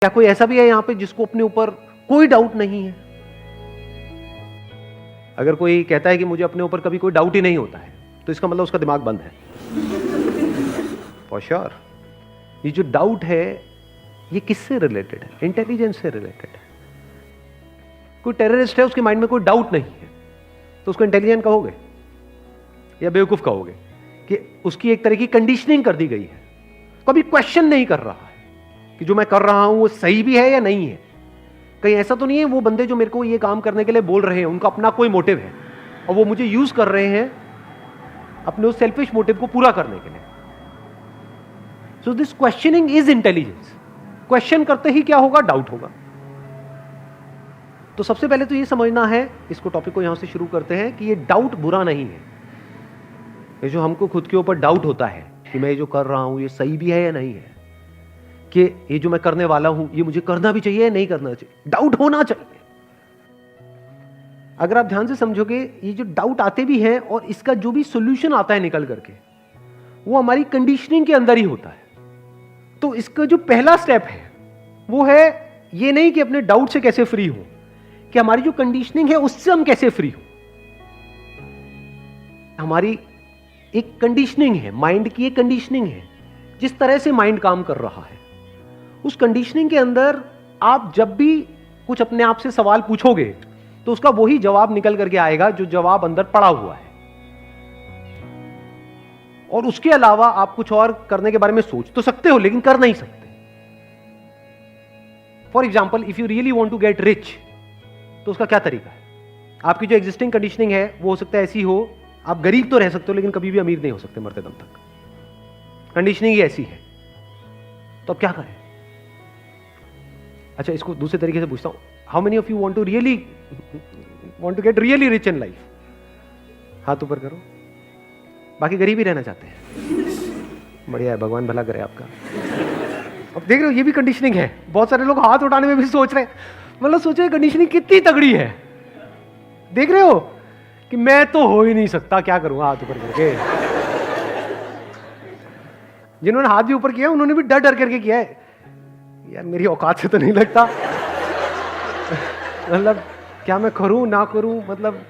क्या कोई ऐसा भी है यहां पे जिसको अपने ऊपर कोई डाउट नहीं है? अगर कोई कहता है कि मुझे अपने ऊपर कभी कोई डाउट ही नहीं होता है, तो इसका मतलब उसका दिमाग बंद है। For sure. ये जो डाउट है ये किससे रिलेटेड है? इंटेलिजेंस से रिलेटेड है। कोई टेररिस्ट है, उसके माइंड में कोई डाउट नहीं है, तो उसको इंटेलिजेंट कहोगे या बेवकूफ कहोगे? कि उसकी एक तरह की कंडीशनिंग कर दी गई है, कभी क्वेश्चन नहीं कर रहा है कि जो मैं कर रहा हूं वो सही भी है या नहीं है। कहीं ऐसा तो नहीं है वो बंदे जो मेरे को ये काम करने के लिए बोल रहे हैं उनका अपना कोई मोटिव है और वो मुझे यूज कर रहे हैं अपने उस सेल्फिश मोटिव को पूरा करने के लिए। So this questioning is intelligence. Question करते ही क्या होगा? डाउट होगा। तो सबसे पहले तो ये समझना है, इसको टॉपिक को यहां से शुरू करते हैं, कि ये डाउट बुरा नहीं है। ये जो हमको खुद के ऊपर डाउट होता है कि मैं ये जो कर रहा हूं ये सही भी है या नहीं है, कि ये जो मैं करने वाला हूं ये मुझे करना भी चाहिए या नहीं करना चाहिए, डाउट होना चाहिए। अगर आप ध्यान से समझोगे, ये जो डाउट आते भी हैं और इसका जो भी सॉल्यूशन आता है निकल करके, वो हमारी कंडीशनिंग के अंदर ही होता है। तो इसका जो पहला स्टेप है वो है ये नहीं कि अपने डाउट से कैसे फ्री हो, कि हमारी जो कंडीशनिंग है उससे हम कैसे फ्री हो। हमारी एक कंडीशनिंग है, माइंड की एक कंडीशनिंग है, जिस तरह से माइंड काम कर रहा है उस कंडीशनिंग के अंदर आप जब भी कुछ अपने आप से सवाल पूछोगे तो उसका वही जवाब निकल करके आएगा जो जवाब अंदर पड़ा हुआ है, और उसके अलावा आप कुछ और करने के बारे में सोच तो सकते हो लेकिन कर नहीं सकते। For example, if you really want to get rich, तो उसका क्या तरीका है? आपकी जो एग्जिस्टिंग कंडीशनिंग है वो हो सकता है ऐसी हो, आप गरीब तो रह सकते हो लेकिन कभी भी अमीर नहीं हो सकते मरते दम तक। कंडीशनिंग ही ऐसी है। तो अब क्या करें? अच्छा, इसको दूसरे तरीके से पूछता हूं, how many of you want to get really rich in life? हाथ ऊपर करो। बाकी गरीब ही रहना चाहते हैं। बढ़िया है, भगवान भला करे आपका। अब देख रहे हो, ये भी कंडीशनिंग है। बहुत सारे लोग हाथ उठाने में भी सोच रहे हैं, मतलब सोचे कंडीशनिंग कितनी तगड़ी है। देख रहे हो कि मैं तो हो ही नहीं सकता, क्या करूंगा हाथ ऊपर करके। जिन्होंने हाथ भी ऊपर किया उन्होंने भी डर डर करके किया है, यार मेरी औकात से तो नहीं लगता। मतलब क्या मैं करूं ना करूं, मतलब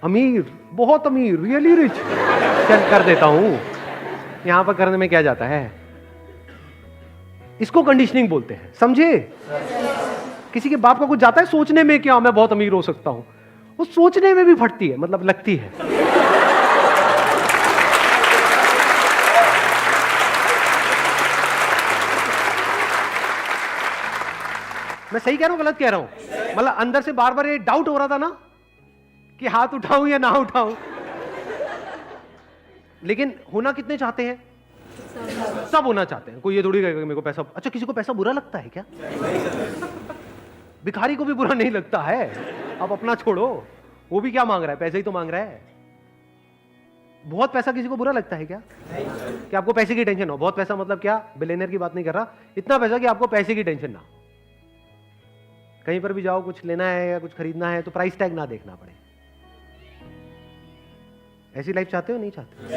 अमीर, बहुत अमीर, रियली रिच, चल कर देता हूं। यहां पर करने में क्या जाता है? इसको कंडीशनिंग बोलते हैं, समझे? किसी के बाप का कुछ जाता है सोचने में क्या मैं बहुत अमीर हो सकता हूं, वो सोचने में भी फटती है, मतलब लगती है। मैं सही कह रहा हूं गलत कह रहा हूं? मतलब अंदर से बार बार ये डाउट हो रहा था ना कि हाथ उठाऊं या ना उठाऊं। लेकिन होना कितने चाहते हैं? सब होना चाहते हैं। कोई ये थोड़ी कहेगा मेरे को पैसा, अच्छा किसी को पैसा बुरा लगता है क्या? भिखारी को भी बुरा नहीं लगता है। अब अपना छोड़ो, वो भी क्या मांग रहा है? पैसे ही तो मांग रहा है। बहुत पैसा किसी को बुरा लगता है क्या? कि आपको पैसे की टेंशन हो? बहुत पैसा मतलब क्या? बिलियनर की बात नहीं कर रहा, इतना पैसा कि आपको पैसे की टेंशन ना। कहीं पर भी जाओ, कुछ लेना है या कुछ खरीदना है तो प्राइस टैग ना देखना पड़े। ऐसी लाइफ चाहते हो नहीं चाहते?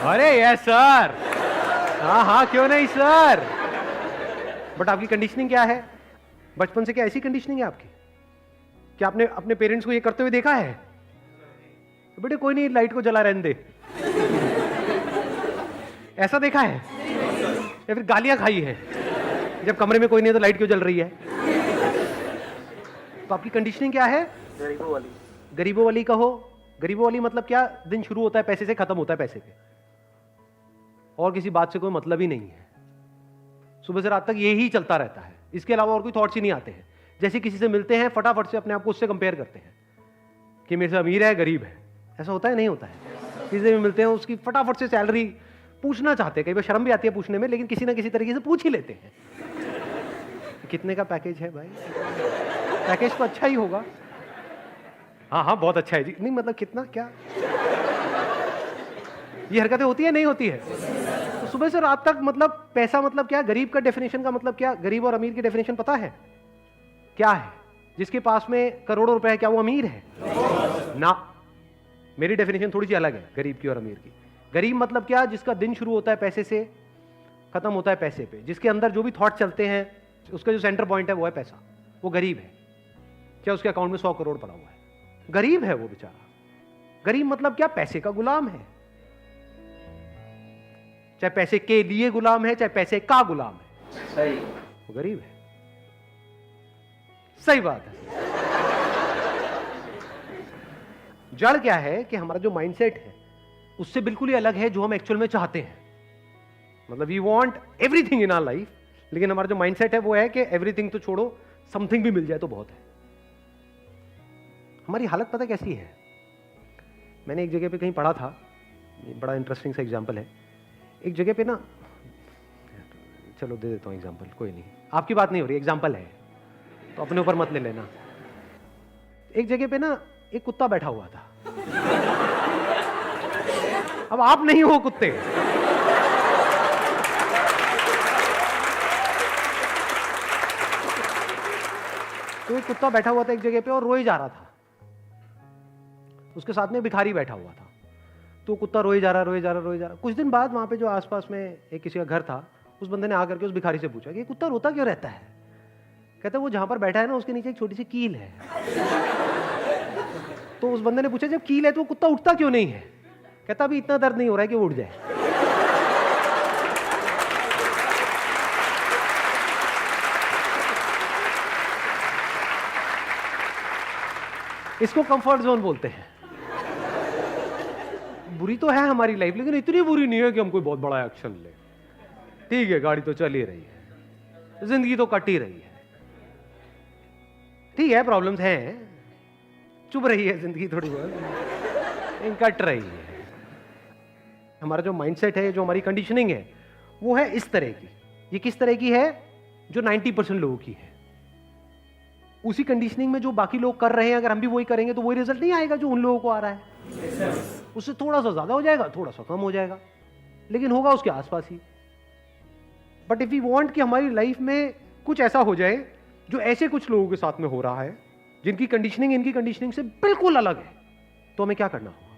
अरे यस सर, हाँ हाँ क्यों नहीं सर। बट आपकी कंडीशनिंग क्या है? बचपन से क्या ऐसी कंडीशनिंग है आपकी? क्या आपने अपने पेरेंट्स को ये करते हुए देखा है? तो बेटे कोई नहीं, लाइट को जला रहने दे, ऐसा देखा है? या फिर गालियां खाई है जब कमरे में कोई नहीं है तो लाइट क्यों जल रही है? तो आपकी कंडीशनिंग क्या है? गरीबों वाली। गरीबों वाली कहो। गरीबों वाली मतलब क्या? दिन शुरू होता है पैसे से, खत्म होता है पैसे पे, और किसी बात से कोई मतलब ही नहीं है। सुबह से रात तक यही चलता रहता है, इसके अलावा और कोई थॉट्स ही नहीं आते हैं। जैसे किसी से मिलते हैं फटाफट से अपने आप को उससे कंपेयर करते हैं कि मेरे से अमीर है गरीब है। ऐसा होता है नहीं होता है? किसी से भी मिलते हैं उसकी फटाफट से सैलरी पूछना चाहते हैं, कई बार शर्म भी आती है पूछने में, लेकिन किसी ना किसी तरीके से पूछ ही लेते हैं कितने का पैकेज है भाई? पैकेज तो अच्छा ही होगा। हाँ हाँ बहुत अच्छा है जी। नहीं मतलब कितना क्या? ये हरकतें होती है नहीं होती है? तो सुबह से रात तक मतलब पैसा मतलब क्या? गरीब का डेफिनेशन का मतलब क्या? गरीब और अमीर की डेफिनेशन पता है क्या है? जिसके पास में करोड़ों रुपए है क्या वो अमीर है? ना, मेरी डेफिनेशन थोड़ी सी अलग है गरीब की और अमीर की। गरीब मतलब क्या? जिसका दिन शुरू होता है पैसे से, खत्म होता है पैसे पे, जिसके अंदर जो भी थॉट चलते हैं उसका जो सेंटर पॉइंट है वो है पैसा। वो गरीब है, क्या उसके अकाउंट में 100 करोड़ पड़ा हुआ है, गरीब है वो बेचारा। गरीब मतलब क्या? पैसे का गुलाम है, चाहे पैसे के लिए गुलाम है, चाहे पैसे का गुलाम है। सही। वो गरीब है। सही बात है। जड़ क्या है कि हमारा जो माइंडसेट है उससे बिल्कुल ही अलग है जो हम एक्चुअल में चाहते हैं। मतलब we want everything in our life, लेकिन हमारा जो माइंडसेट है वो है कि एवरीथिंग तो छोड़ो, समथिंग भी मिल जाए तो बहुत है। हमारी हालत पता कैसी है? मैंने एक जगह पे कहीं पढ़ा था, ये बड़ा इंटरेस्टिंग सा एग्जांपल है। एक जगह पे ना, चलो दे देता हूं एग्जांपल, कोई नहीं, आपकी बात नहीं हो रही, एग्जांपल है तो अपने ऊपर मत ले लेना। एक जगह पे ना एक कुत्ता बैठा हुआ था। अब आप नहीं हो कुत्ते, तो एक कुत्ता बैठा हुआ था एक जगह पे और रोए जा रहा था। उसके साथ में भिखारी बैठा हुआ था, तो कुत्ता रोए जा रहा। कुछ दिन बाद वहां पे जो आसपास में एक किसी का घर था, उस बंदे ने आकर के उस भिखारी से पूछा कि कुत्ता रोता क्यों रहता है? कहता वो जहां पर बैठा है ना उसके नीचे एक छोटी सी कील है। तो उस बंदे ने पूछा जब कील है तो कुत्ता उठता क्यों नहीं है? कहता अभी इतना दर्द नहीं हो रहा है कि वो उठ जाए। इसको कंफर्ट जोन बोलते हैं। बुरी तो है हमारी लाइफ, लेकिन इतनी बुरी नहीं है कि हम कोई बहुत बड़ा एक्शन ले। ठीक है, गाड़ी तो चल ही रही है, जिंदगी तो कट ही रही है, ठीक है, प्रॉब्लम्स हैं, चुभ रही है जिंदगी थोड़ी बहुत, कट रही है। हमारा जो माइंडसेट है, जो हमारी कंडीशनिंग है, वो है इस तरह की। ये किस तरह की है? जो 90% लोगों की है। उसी कंडीशनिंग में जो बाकी लोग कर रहे हैं, अगर हम भी वही करेंगे तो वही रिजल्ट नहीं आएगा जो उन लोगों को आ रहा है। उससे थोड़ा सा ज्यादा हो जाएगा, थोड़ा सा कम हो जाएगा, लेकिन होगा उसके आसपास ही। बट इफ वी वांट कि हमारी लाइफ में कुछ ऐसा हो जाए जो ऐसे कुछ लोगों के साथ में हो रहा है, जिनकी कंडीशनिंग इनकी कंडीशनिंग से बिल्कुल अलग है, तो हमें क्या करना होगा?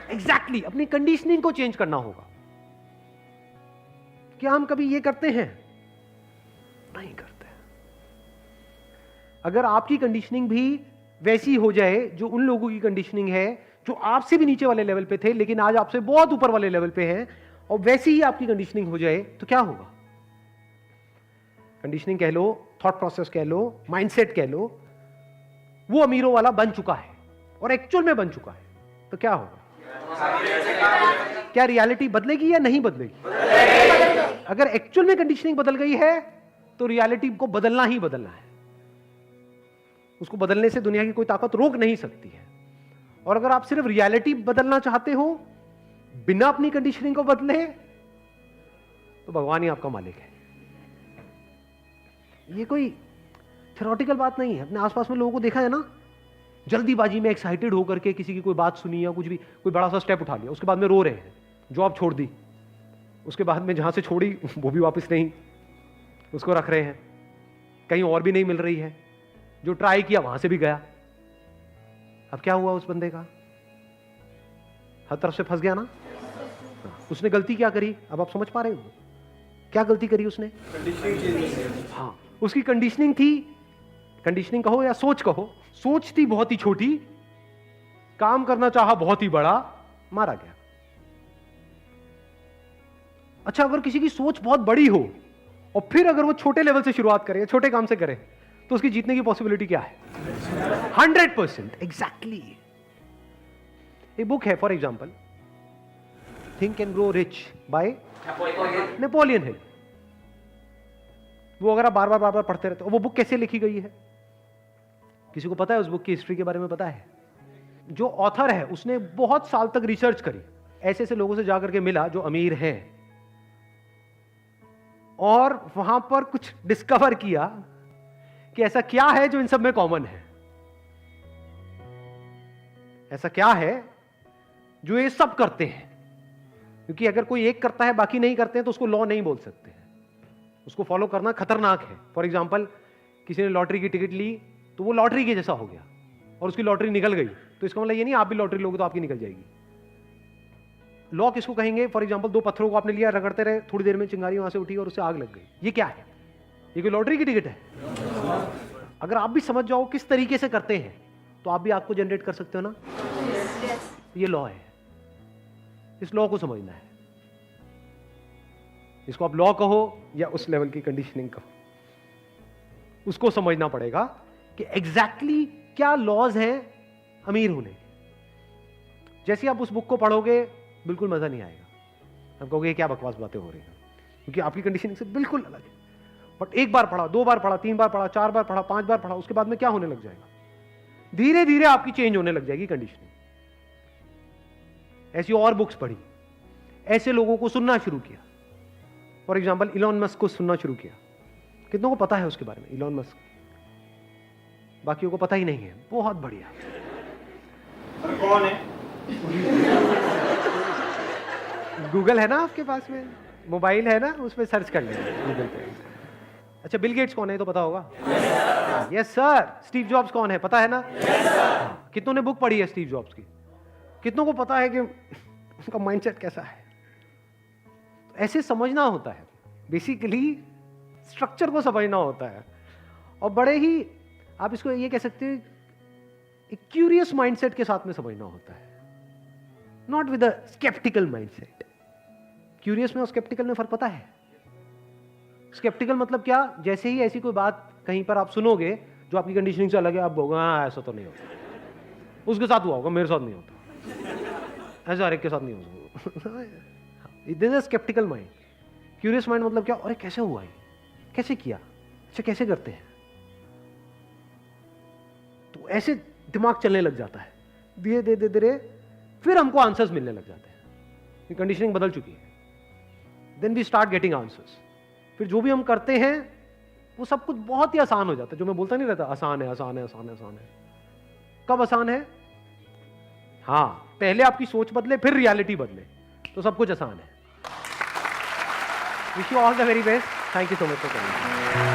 एग्जैक्टली, अपनी कंडीशनिंग को चेंज करना होगा। क्या हम कभी ये करते हैं? नहीं करते। अगर आपकी कंडीशनिंग भी वैसी हो जाए जो उन लोगों की कंडीशनिंग है जो आपसे भी नीचे वाले लेवल पे थे लेकिन आज आपसे बहुत ऊपर वाले लेवल पे हैं, और वैसी ही आपकी कंडीशनिंग हो जाए, तो क्या होगा? कंडीशनिंग कह लो, थॉट प्रोसेस कह लो, माइंडसेट कह लो, वो अमीरों वाला बन चुका है और एक्चुअल में बन चुका है, तो क्या होगा? क्या रियलिटी बदलेगी या नहीं बदलेगी? अगर एक्चुअल में कंडीशनिंग बदल गई है तो रियलिटी को बदलना ही बदलना है। उसको बदलने से दुनिया की कोई ताकत रोक नहीं सकती है। और अगर आप सिर्फ रियलिटी बदलना चाहते हो बिना अपनी कंडीशनिंग को बदले, तो भगवान ही आपका मालिक है। ये कोई थ्योरेटिकल बात नहीं है। अपने आसपास में लोगों को देखा है ना, जल्दीबाजी में एक्साइटेड होकर के किसी की कोई बात सुनी या कुछ भी, कोई बड़ा सा स्टेप उठा लिया, उसके बाद में रो रहे हैं, जॉब छोड़ दी, उसके बाद में जहां से छोड़ी वो भी वापस नहीं, उसको रख रहे हैं, कहीं और भी नहीं मिल रही है, जो ट्राई किया वहां से भी गया। अब क्या हुआ उस बंदे का? हर तरफ से फंस गया ना। उसने गलती क्या करी? अब आप समझ पा रहे हो क्या गलती करी उसने? हाँ, उसकी कंडीशनिंग थी, कंडीशनिंग कहो या सोच कहो, सोच थी बहुत ही छोटी, काम करना चाहा बहुत ही बड़ा, मारा गया। अच्छा, अगर किसी की सोच बहुत बड़ी हो और फिर अगर वो छोटे लेवल से शुरुआत करे, छोटे काम से करे, तो उसकी जीतने की पॉसिबिलिटी क्या है? 100%। एग्जैक्टली। एक बुक है for example, think and grow rich by Napoleon Hill. वो अगर आप बार बार पढ़ते रहते हो, वो बुक कैसे लिखी गई है? किसी को पता है उस बुक की हिस्ट्री के बारे में? पता है? जो ऑथर है उसने बहुत साल तक रिसर्च करी, ऐसे ऐसे लोगों से जाकर के मिला जो अमीर हैं, और वहां पर कुछ डिस्कवर किया कि ऐसा क्या है जो इन सब में कॉमन है, ऐसा क्या है जो ये सब करते हैं। क्योंकि अगर कोई एक करता है बाकी नहीं करते हैं तो उसको लॉ नहीं बोल सकते हैं, उसको फॉलो करना खतरनाक है। फॉर एग्जाम्पल, किसी ने लॉटरी की टिकट ली तो वो लॉटरी के जैसा हो गया और उसकी लॉटरी निकल गई, तो इसका मतलब ये नहीं आप भी लॉटरी लोगे तो आपकी निकल जाएगी। लॉ किसको कहेंगे? फॉर एग्जाम्पल, दो पत्थरों को आपने लिया, रगड़ते रहे, थोड़ी देर में चिंगारी वहां से उठी और उससे आग लग गई। ये क्या है? ये कोई लॉटरी की टिकट है? अगर आप भी समझ जाओ किस तरीके से करते हैं तो आप भी आग को जनरेट कर सकते हो ना। ये लॉ है, इस लॉ को समझना है। इसको आप लॉ कहो या उस लेवल की कंडीशनिंग कहो, उसको समझना पड़ेगा कि एग्जैक्टली क्या लॉज हैं अमीर होने के। जैसे आप उस बुक को पढ़ोगे बिल्कुल मजा नहीं आएगा, आप कहोगे क्या बकवास बातें हो रही हैं, क्योंकि आपकी कंडीशनिंग से बिल्कुल अलग है। बट एक बार पढ़ा, दो बार पढ़ा, तीन बार पढ़ा, चार बार पढ़ा, पांच बार पढ़ा, उसके बाद में क्या होने लग जाएगा? धीरे धीरे आपकी चेंज होने लग जाएगी कंडीशनिंग। ऐसी और बुक्स पढ़ी, ऐसे लोगों को सुनना शुरू किया। फॉर एग्जाम्पल, इलॉन मस्क को सुनना शुरू किया। कितनों को पता है उसके बारे में? इलॉन मस्क, बाकियों को पता ही नहीं है। बहुत बढ़िया। कौन है? गूगल है ना आपके पास में, मोबाइल है ना, उस पर सर्च कर लेंगे गूगल पे। अच्छा, बिल गेट्स कौन है तो पता होगा? Yes sir. स्टीव जॉब्स कौन है पता है ना? कितनों ने बुक पढ़ी है स्टीव जॉब्स की? कितनों को पता है कि उनका माइंडसेट कैसा है? तो ऐसे समझना होता है, बेसिकली स्ट्रक्चर को समझना होता है। और बड़े ही, आप इसको ये कह सकते हो, एक क्यूरियस माइंडसेट के साथ में समझना होता है, not with a sceptical mindset. Curious में और स्केप्टिकल में फर्क पता है? स्केप्टिकल मतलब क्या? जैसे ही ऐसी कोई बात कहीं पर आप सुनोगे जो आपकी कंडीशनिंग से अलग है, आप बोलोगे हाँ ऐसा तो नहीं होता, उसके साथ हुआ होगा, मेरे साथ नहीं होता, ऐसा हर एक के साथ नहीं होता। This is sceptical mind. Curious mind मतलब क्या? अरे कैसे हुआ ये, कैसे किया, अच्छा कैसे करते हैं? तो ऐसे दिमाग चलने लग जाता है धीरे धीरे धीरे, फिर हमको आंसर्स मिलने लग जाते हैं। कंडीशनिंग बदल चुकी है। Then we start getting answers. फिर जो भी हम करते हैं वो सब कुछ बहुत ही आसान हो जाता है। जो मैं बोलता नहीं रहता आसान है, आसान है, आसान है, आसान है। कब आसान है? हाँ, पहले आपकी सोच बदले, फिर रियलिटी बदले, तो सब कुछ आसान है। Wish you all the very best. Thank you so much for coming.